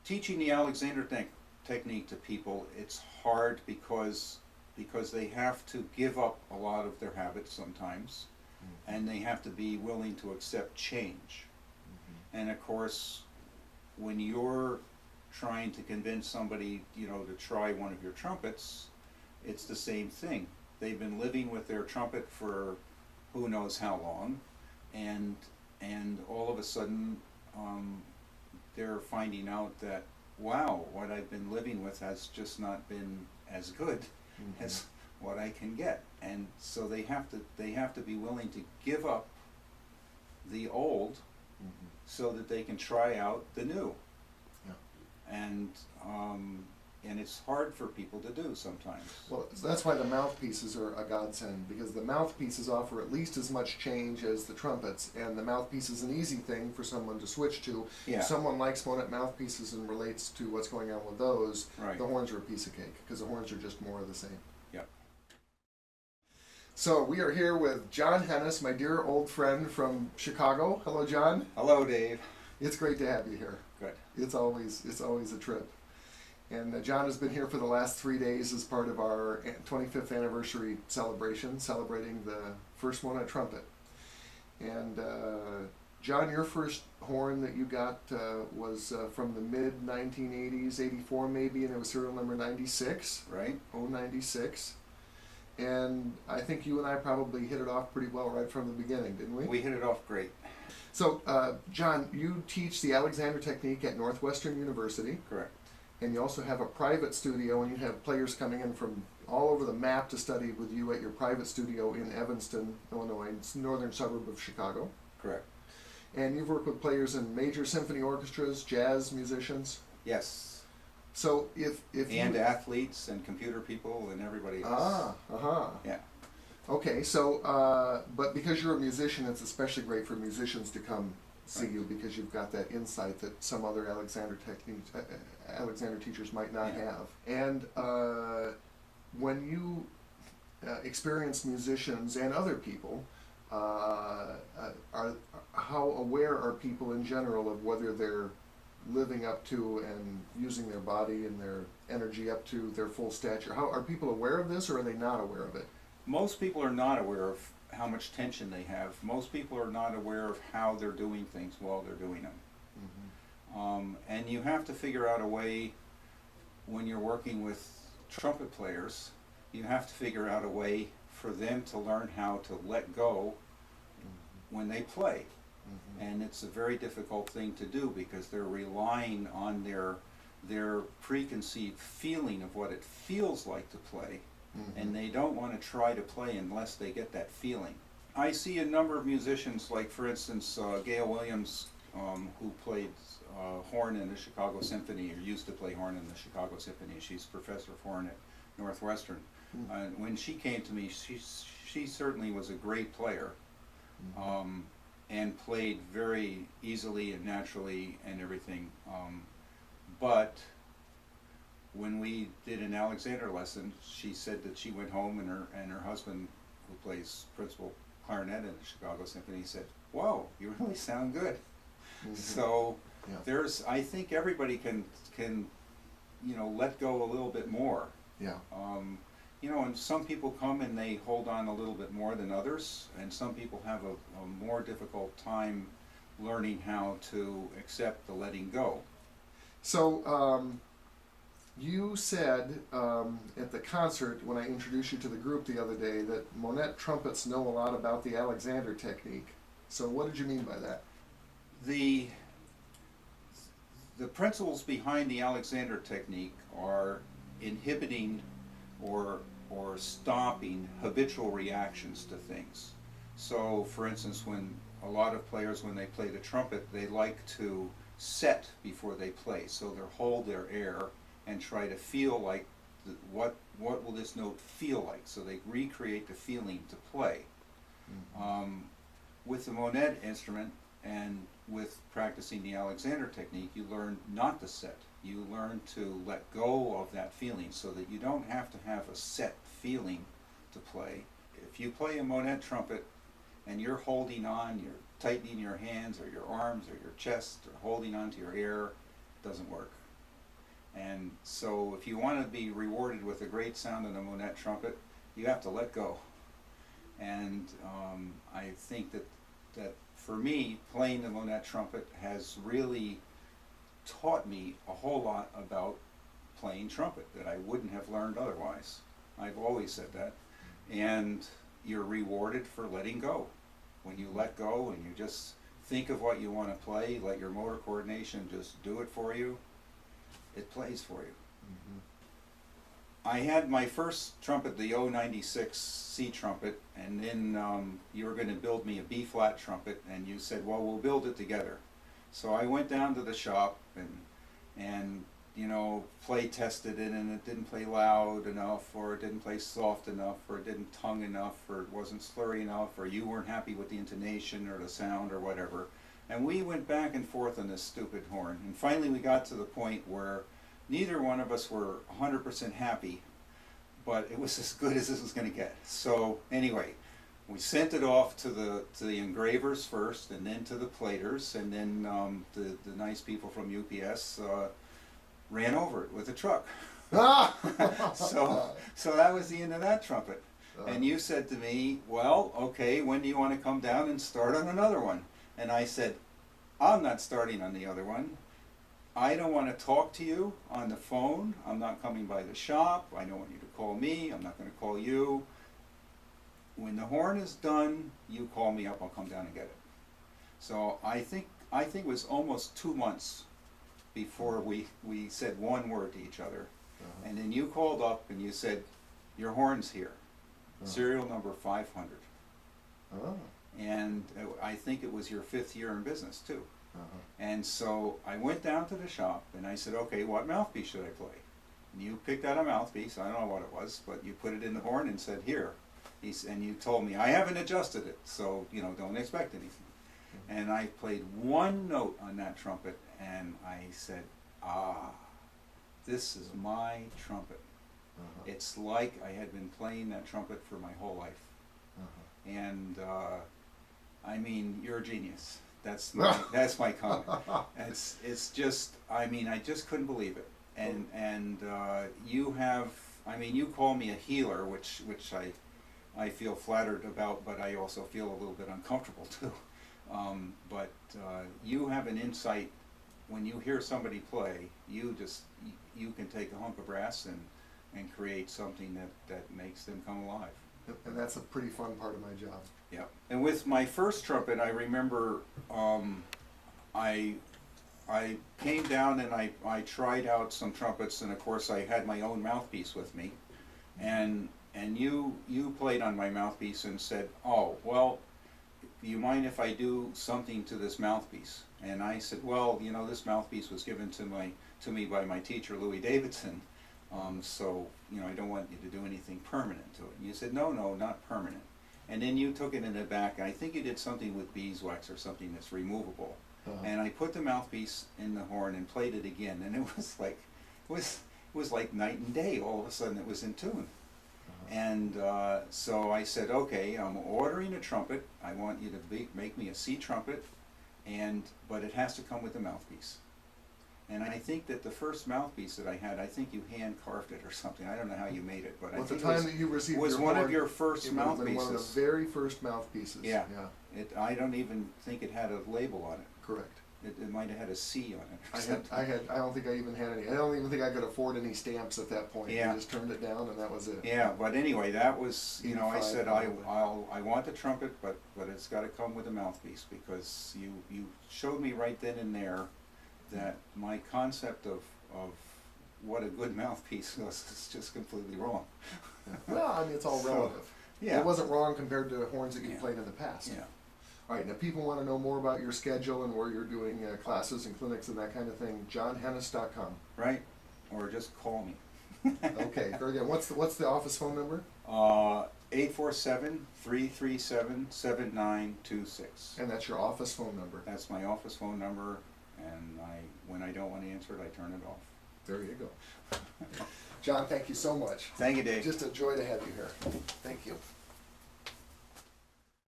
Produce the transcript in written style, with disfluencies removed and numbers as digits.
teaching the Alexander technique to people, it's hard because they have to give up a lot of their habits sometimes, and they have to be willing to accept change. And of course, when you're trying to convince somebody, to try one of your trumpets, it's the same thing. They've been living with their trumpet for who knows how long, and all of a sudden they're finding out that, wow, what I've been living with has just not been as good as what I can get. And so they have to be willing to give up the old so that they can try out the new. And it's hard for people to do sometimes. Well, that's why the mouthpieces are a godsend, because the mouthpieces offer at least as much change as the trumpets, and the mouthpiece is an easy thing for someone to switch to. Yeah. If someone likes Monet mouthpieces and relates to what's going on with those, Right. the horns are a piece of cake, because the horns are just more of the same. Yeah. So we are here with John Henes, my dear old friend from Chicago. Hello, John. Hello, Dave. It's great to have you here. Good. It's always a trip. And John has been here for the last 3 days as part of our 25th anniversary celebration, celebrating the first Monet trumpet. And John, your first horn that you got was from the mid-1980s, 84 maybe, and it was serial number 96. Right. 096. And I think you and I probably hit it off pretty well right from the beginning, didn't we? We hit it off great. So, John, you teach the Alexander technique at Northwestern University. Correct. And you also have a private studio, and you have players coming in from all over the map to study with you at your private studio in Evanston, Illinois, it's a northern suburb of Chicago. Correct. And you've worked with players in major symphony orchestras, jazz musicians. Yes. So if and athletes and computer people and everybody else. Yeah. Okay, so but because you're a musician, it's especially great for musicians to come see you, because you've got that insight that some other Alexander teachers might not have. And when you experience musicians and other people, how aware are people in general of whether they're living up to and using their body and their energy up to their full stature? How are people aware of this, or are they not aware of it? Most people are not aware of how much tension they have. Most people are not aware of how they're doing things while they're doing them. And you have to figure out a way, when you're working with trumpet players, you have to figure out a way for them to learn how to let go when they play. And it's a very difficult thing to do, because they're relying on their preconceived feeling of what it feels like to play. And they don't want to try to play unless they get that feeling. I see a number of musicians, like for instance Gail Williams, who played horn in the Chicago Symphony, or used to play horn in the Chicago Symphony. She's professor of horn at Northwestern. When she came to me, she certainly was a great player, and played very easily and naturally and everything. But when we did an Alexander lesson, she said that she went home, and her husband, who plays principal clarinet in the Chicago Symphony, said, "Whoa, you really sound good." So I think everybody can let go a little bit more. Yeah. And some people come and they hold on a little bit more than others, and some people have a more difficult time learning how to accept the letting go. So, you said at the concert, when I introduced you to the group the other day, that Monet trumpets know a lot about the Alexander technique. So what did you mean by that? The principles behind the Alexander technique are inhibiting or stopping habitual reactions to things. So, for instance, when a lot of players, when they play the trumpet, they like to set before they play. So they'll hold their air and try to feel like what will this note feel like. So they recreate the feeling to play. With the Monet instrument and with practicing the Alexander technique, you learn not to set. You learn to let go of that feeling, so that you don't have to have a set feeling to play. If you play a Monet trumpet and you're holding on, you're tightening your hands or your arms or your chest or holding onto your air, it doesn't work. And so if you want to be rewarded with a great sound on a Monette trumpet, you have to let go. And I think that for me, playing the Monette trumpet has really taught me a whole lot about playing trumpet that I wouldn't have learned otherwise. I've always said that. And you're rewarded for letting go. When you let go and you just think of what you want to play, let your motor coordination just do it for you, it plays for you. I had my first trumpet, the 096 C trumpet, and then you were going to build me a B flat trumpet, and you said, well, we'll build it together. So I went down to the shop and you know, play tested it, and it didn't play loud enough, or it didn't play soft enough, or it didn't tongue enough, or it wasn't slurry enough, or you weren't happy with the intonation or the sound or whatever. And we went back and forth on this stupid horn, and finally we got to the point where neither one of us were 100% happy, but it was as good as this was going to get. So anyway, we sent it off to the engravers first, and then to the platers, and then the nice people from UPS ran over it with a truck. So that was the end of that trumpet. And you said to me, well, okay, when do you want to come down and start on another one? And I said, I'm not starting on the other one. I don't want to talk to you on the phone. I'm not coming by the shop. I don't want you to call me. I'm not going to call you. When the horn is done, you call me up. I'll come down and get it. So I think it was almost 2 months before we said one word to each other. And then you called up and you said, your horn's here. Serial number 500. And I think it was your 5th year in business too. And so I went down to the shop and I said, okay, what mouthpiece should I play? And you picked out a mouthpiece, I don't know what it was, but you put it in the horn and said, here. And you told me, I haven't adjusted it, so you know, don't expect anything. And I played one note on that trumpet and I said, this is my trumpet. It's like I had been playing that trumpet for my whole life. And I mean, you're a genius. That's my comment. It's just, I mean, I just couldn't believe it. And you have, I mean, you call me a healer, which I feel flattered about, but I also feel a little bit uncomfortable too. But you have an insight. When you hear somebody play, you can take a hunk of brass and create something that makes them come alive. And that's a pretty fun part of my job. Yeah. And with my first trumpet, I remember I came down and I tried out some trumpets, and of course I had my own mouthpiece with me, and you played on my mouthpiece and said, oh, well, do you mind if I do something to this mouthpiece? And I said, well, you know, this mouthpiece was given to me by my teacher, Louis Davidson, so, you know, I don't want you to do anything permanent to it. And you said, no, not permanent. And then you took it in the back, I think you did something with beeswax or something that's removable. And I put the mouthpiece in the horn and played it again, and it was like night and day. All of a sudden it was in tune. And so I said, okay, I'm ordering a trumpet. I want you to make me a C trumpet, but it has to come with a mouthpiece. And I think that the first mouthpiece that I had, I think you hand carved it or something. I don't know how you made it, but well, I think at the time that you received was your one horn, of your first it would have been mouthpieces. one of the very first mouthpieces. Yeah. I don't even think it had a label on it. Correct. It might have had a C on it. I don't think I even had any. I don't even think I could afford any stamps at that point. Yeah. I just turned it down and that was it. Yeah, but anyway, that was, you know, I said I 85 want the trumpet, but it's got to come with a mouthpiece, because you showed me right then and there that my concept of what a good mouthpiece was is just completely wrong. Well, I mean, it's all relative. Yeah. It wasn't wrong compared to horns that you've played in the past. Yeah. All right, now people want to know more about your schedule and where you're doing classes and clinics and that kind of thing. JohnHenes.com. Right? Or just call me. Okay, very good. What's the office phone number? 847-337-7926. And that's your office phone number. That's my office phone number, and when I don't want to answer it, I turn it off. There you go. John, thank you so much. Thank you, Dave. Just a joy to have you here. Thank you.